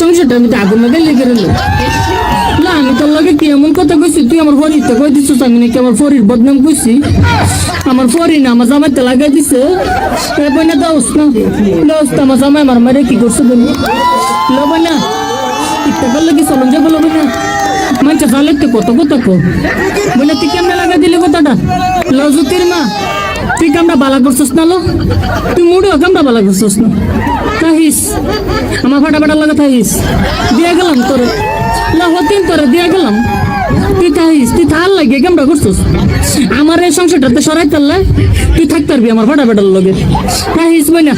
সংসারটা আমি আগুন না দিলে গেল না, আমি তোর লগে কি এমন কথা কইছি, তুই আমার ফরিদটা কই দিছিস, আমি নাকি আমার ফরির বদনাম কইছি। আমার ফরি না আমার জামাইতে লাগাই দিছে। বইনা দোস না দোস, আমার জামাই আমার মারে কি করছে বলি লব না ইটা করলে কি চলন যাবো লব না মানুষ জালে তো কত কত বলে তুই কেমনে লাগাই দিলি কথাটা লজুতির মা, তুই কামটা বালা করছিস না লো, তুই মুড়িও কামটা বালা করছিস না। থাকিস আমার ফাটাফাটার লাগে থাকিস, দিয়ে গেলাম তোরে হতিন তোরে দিয়ে গেলাম, তুই থাকিস, তুই থাল লাগে কামটা করছিস আমার এই সংসারটাতে সরাই তারলে তুই থাকতে পারবি আমার ফাটাফাটার লগে। থাকিস বই না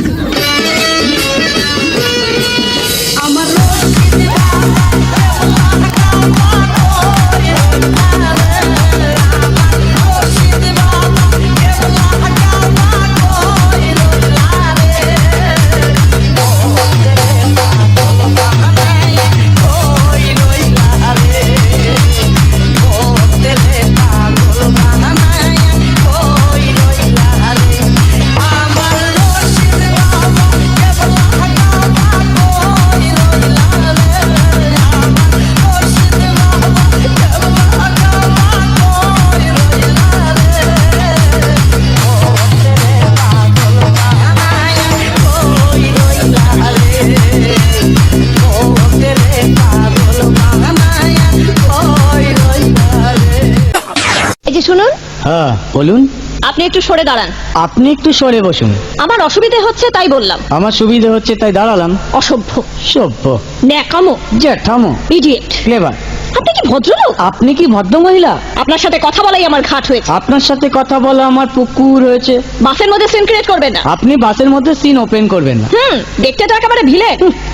শুনুন। হ্যাঁ বলুন। আপনি একটু সরে দাঁড়ান। আপনি একটু সরে বসুন। আমার অসুবিধা হচ্ছে তাই বললাম। আমার সুবিধা হচ্ছে তাই দাঁড়ালাম। অসভ্য, সভ্য, ন্যাকামো, জ্যাঠামো, ইডিয়েট। ক্লেভার। আপনি কি ভদ্রলোক? আপনি কি ভদ্র মহিলা? আপনার সাথে কথা বলাই আমার ঘাট হয়েছে। আপনার সাথে কথা বলা আমার পুকুর হয়েছে। বাসের মধ্যে সিন ক্রিয়েট করবেন না। আপনি বাসের মধ্যে সিন ওপেন করবেন না। দেখতে তো একেবারে ভিলে।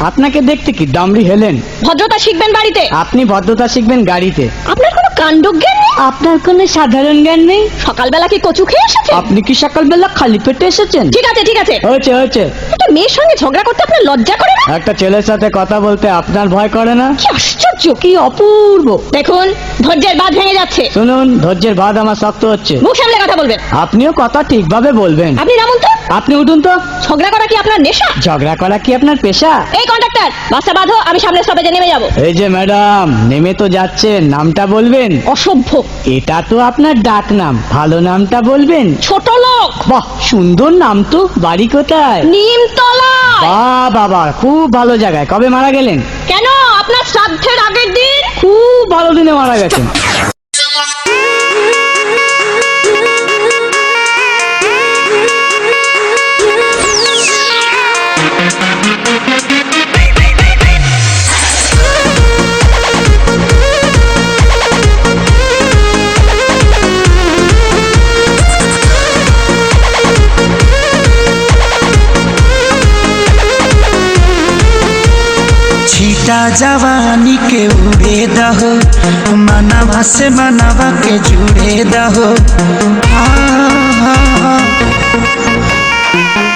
আপনাকে দেখতে কি ডামরি হেলেন? ভদ্রতা শিখবেন বাড়িতে। আপনি ভদ্রতা শিখবেন গাড়িতে। আপনার কোনো কাণ্ডজ্ঞান নেই। আপনার কোনো সাধারণ জ্ঞান নেই। সকালবেলা কি কচু খেয়ে এসেছেন? আপনি কি সকালবেলা খালি পেটে এসেছেন? ঠিক আছে ঠিক আছে, হয়েছে হয়েছে। একটা মেয়ের সঙ্গে ঝগড়া করতে আপনার লজ্জা করে না? একটা ছেলের সাথে কথা বলতে আপনার ভয় করে না? কি আশ্চর্য, কি অপূর্ব। দেখুন ধৈর্যের বাঁধ ভেঙে যাচ্ছে। শুনুন, ধৈর্যের বাঁধ আমার শক্ত হচ্ছে। মুখ সামলে কথা বলবেন। আপনিও কথা ঠিকভাবে বলবেন। আপনি নামুন তো। আপনি উঠুন তো। ঝগড়া করা কি আপনার নেশা? ঝগড়া করা কি আপনার পেশা? এই কন্ডাক্টর, বাসটা বাঁধো, আমি সামনের স্টপেজে নেমে যাব। এই যে ম্যাডাম, নেমে তো যাচ্ছেন, নামটা বলবেন। অসভ্য। এটা তো আপনার ডাক নাম, ভালো নামটা বলবেন। ছোট লোক। বাহ, সুন্দর নাম তো। বাড়ি কোথায়? নিমতলা। বাহ বাবা, খুব ভালো জায়গায়। কবে মারা গেলেন? কেন, আপনার শ্রাদ্ধের আগের দিন। খুব ভালো দিনে মারা গেছেন। छीटा जवानी के उड़े दहो, मनवा से मनवा के जुड़े दहो।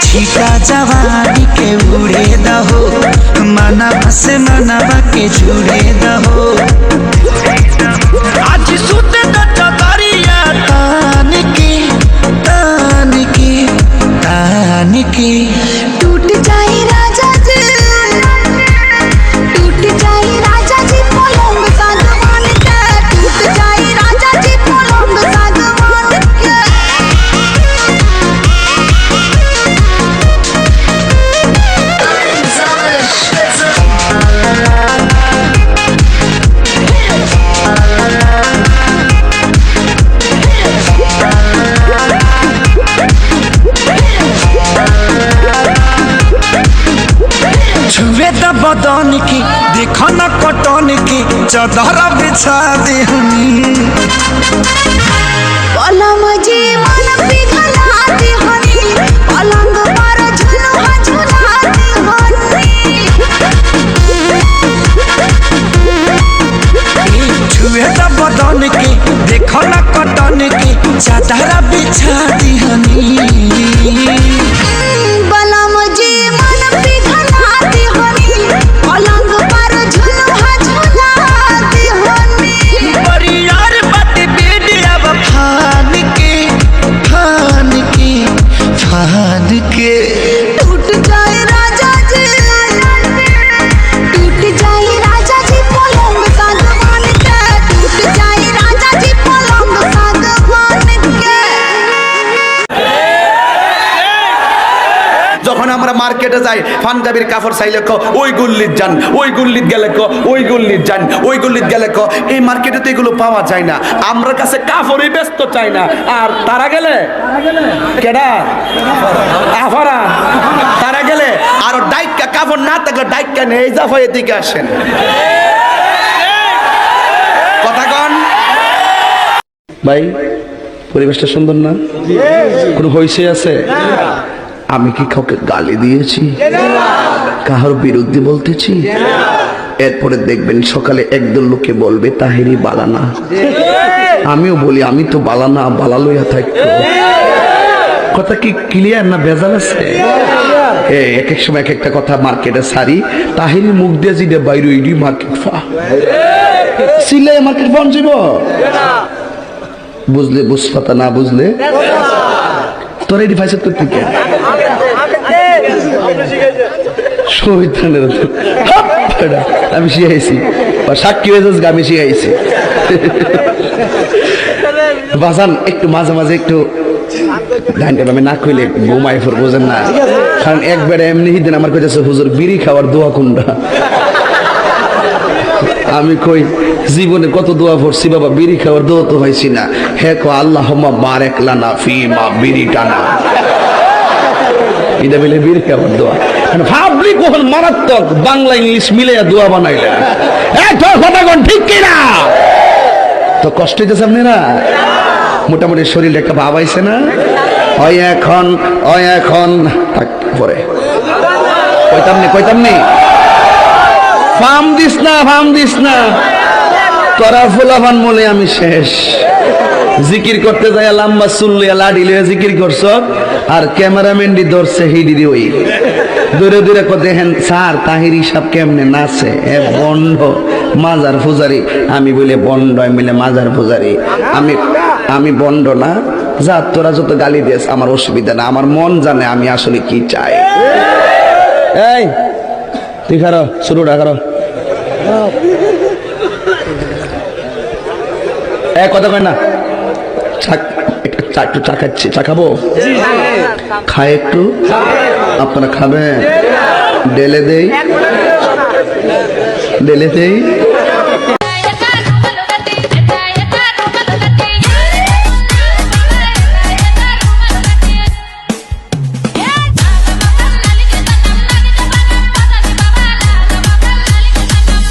छीटा जवानी के उड़े दहो, मनवा से मनवा के जुड़े दहो। आज सुते दरिया तान की तान की तान की टूट जाए राजा जी, टूट जाए राजा जी पलंग सागवान के, टूट जाए राजा जी पलंग सागवान के। छुए द बदन की देखो न कटन की चादर बिछा देहनी पलंग जी मन पिघलाती हनी, पलंग पर झुलुआ झुलाती हनी। छुए द बदन की देखो न कटन की चादर बिछा देहनी पलंग जी मन पिघलाती हनी, पलंग पर झुलुआ झुलाती हनी। बड़ी यार बात बेडिया फान के फान के फान के टूट जाए राजा जी, टूट जाए राजा जी पलंग सागवान के, टूट जाए राजा जी पलंग सागवान के। যখন আমরা মার্কেটে যাই পাঞ্জাবির কাপড় চাইলে ক ওই গুল্লিত যান, ওই গুল্লিত গেলে ক ওই গুল্লিত যান, ওই গুল্লিত গেলে ক এই মার্কেটে তো এগুলো পাওয়া যায় না, আমরা কাছে কাপড়ই ব্যস্ত চাই না। আর তারা গেলে কেডা আফারা, তারা গেলে আর ডাইকা কাপড় না থাকলে ডাইকা নেই জাফা এদিকে আসেন কথা কন ভাই। পরিবেশটা সুন্দর না? কোনো হইছে আছে? আমি কি কাউকে গালি দিয়েছি, কাহার বিরুদ্ধে বলতেছি? এরপরে দেখবেন সকালে একদল লোকে বলবে তাহেরি বালানা, আমিও বলি আমি তো বালানা, বালা লইয়া থাকতো। কথা কি ক্লিয়ার না ভেজাল আছে? এক এক সময় এক একটা কথা মার্কেটে সারি, তাহেরি মুখ দিয়ে জিদে বাইরে ইডি মার্কেট ফা সিলাই মার্কেট বন যাব, বুঝলে বুঝপাতা, না বুঝলে তোর এটি ফাইসাদ করতে কে আমি শিখাইছি, সাক্ষী হয়ে যাস আমি শিখাইছি। বাজান একটু মাঝে মাঝে একটু গানটা আমি না কইলে ঘুমাই ফোর, বোঝেন না? কারণ একবারে এমনি দিন আমার কাছে হুজুর বিড়ি খাওয়ার দোয়া কোনটা, আমি কই জীবনে কত দোয়া পড়ছি বাবা, বিড়ি খাওয়ার দোয়া তো হয়েছি না। হে কো আল্লাহুম্মা বারিক লানা ফিমা বিড়ি টানা, এটা বলে বিড়ি খাওয়ার দোয়া। পাবলিক ওখান মারাত্মক বাংলা ইংলিশ মিলে দোয়া বানাইলে কথা কোন ঠিক কিনা? তো কষ্ট হইতেছে আপনারা, মোটামুটি শরীরটা একটা ভাব আইছে না? ওই এখন পরে কইতাম নি ফার্ম দিস না তোরা ফুলাফান মলে আমি শেষ। জিকির করতে যায় লম্বা চুল্লিয়া লাডি লইয়া জিকির করছ, আর ক্যামেরাম্যানডি ধরছে হিডি ওই দূরে দূরে দেখেন স্যার তাহিরি সাহেব কেমনে নাচে, এ বন্ড মাজার পূজারি। আমি বলে বন্ড, আমি বলে মাজার পূজারি। আমি বন্ড না, যা তোরা যত গালি দিস আমার অসুবিধা না, আমার মন জানে আমি আসলে কি চাই। এই তুই খারো, শুরুটা খারো। কথা কয় না, একটু চা খাচ্ছি, চা খাবো, খায় একটু, আপনারা খাবেন? ডেলে দেই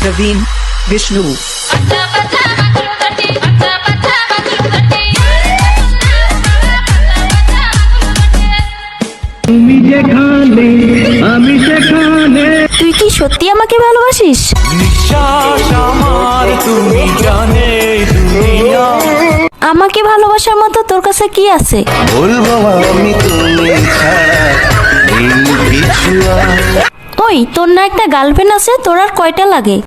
प्रवीण विष्णु তুই কি সত্যি আমাকে ভালোবাসিস? আমাকে ভালোবাসার মতো তোর কাছে কি আছে? ওই তোর না একটা গার্লফ্রেন্ড আছে, তোর আর কয়টা লাগে?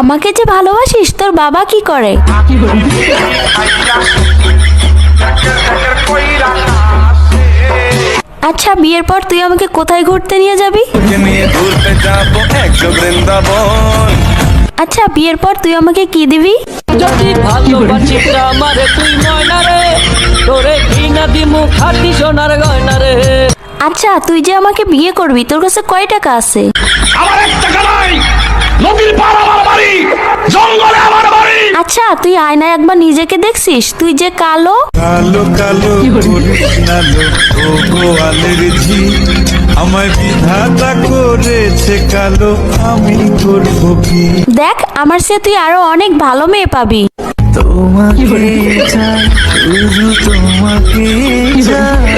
আমাকে যে ভালোবাসিস, তোর বাবা কি করে? আচ্ছা বিয়ের পর তুই আমাকে কোথায় ঘুরতে নিয়ে যাবি? নিয়ে ঘুরতে যাবো এক বৃন্দাবন। আচ্ছা বিয়ের পর তুই আমাকে কি দিবি? যদি ভালোবাসি আমারে তুই ময়না রে, তোরে কিনা দিমু খাটি সোনার গয়না রে। আচ্ছা তুই যে আমাকে বিয়ে করবি তোর কাছে কয় টাকা আছে? আমার এক টাকা নাই, নদীর পার আমার বাড়ি, জঙ্গলে আমার বাড়ি। আচ্ছা তুই আয়নায় একবার নিজেকে দেখছিস? তুই যে কালো। কালো কালো কৃষ্ণালো ও গোয়ালের ঝি, আমায় বিধাতা করেছে কালো, আমি করবো কি? দেখ আমার সে তুই আরো অনেক ভালো মেয়ে পাবি। তোমাকে চাই, শুধু তোমাকে চাই।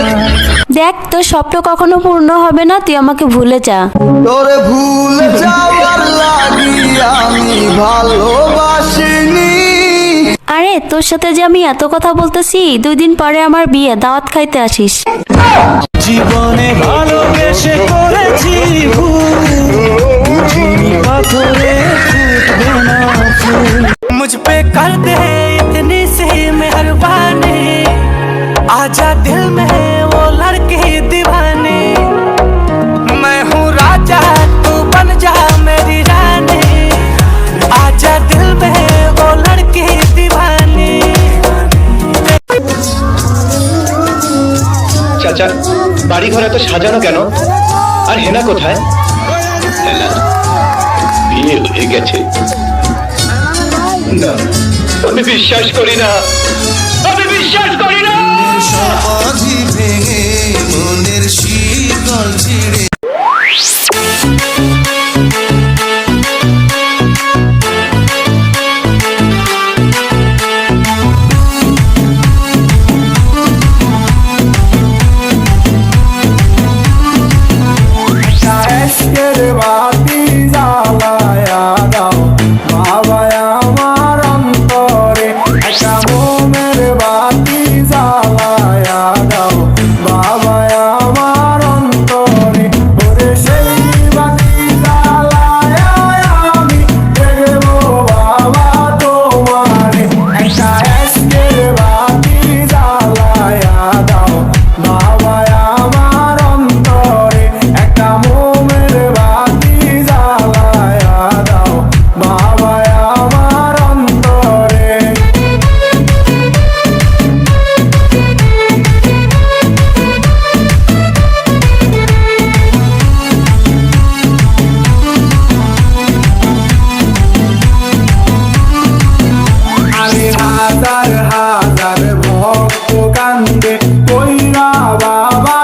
দেখ তোর স্বপ্ন কখনো পূর্ণ হবে না, তুই আমাকে ভুলে যা। তোরে ভুলে যাওয়ার লাগি আমি ভালোবাসিনি। আরে তোর সাথে যে আমি এত কথা বলতেছি, 2 দিন পরে আমার বিয়ে, দাওয়াত খাইতে আসিস। জীবনে ভালোবেসে করেছি ভুল, বুঝিনি পাথরে ফুটবে না ফুল। মুঝ पे कर दे इतनी सी मेहरबानी, आजा दिल में वो लड़की दीवानी, मैं हूँ राजा तू बन जा मेरी रानी, आजा दिल में वो लड़की दीवानी। চাচা, বাড়ি ঘর এত সাজানো কেন? আর হেনা কোথায়? হেনা বিয়ে হয়ে গেছে। না, আমি বিশ্বাস করি না, আমি বিশ্বাস করি না। সমাধি ভেঙে মনের শীতল ছিঁড়ে বাতি জ্বালায়া দাও বাবা আমার অন্তরে, একটা মোমের বাতি জ্বালায়া দাও বাবা আমার অন্তরে, ওরে সেই বাতি জ্বালায়া আমি দেখবো বাবা তোমারে, একটা এসকের বাতি জ্বালায়া দাও বাবা আমার অন্তরে, একটা মোমের বাতি জ্বালায়া দাও বাবা আমার অন্তরে। আমি হাজার হাজার ভক্ত কান্দে কইরা বাবা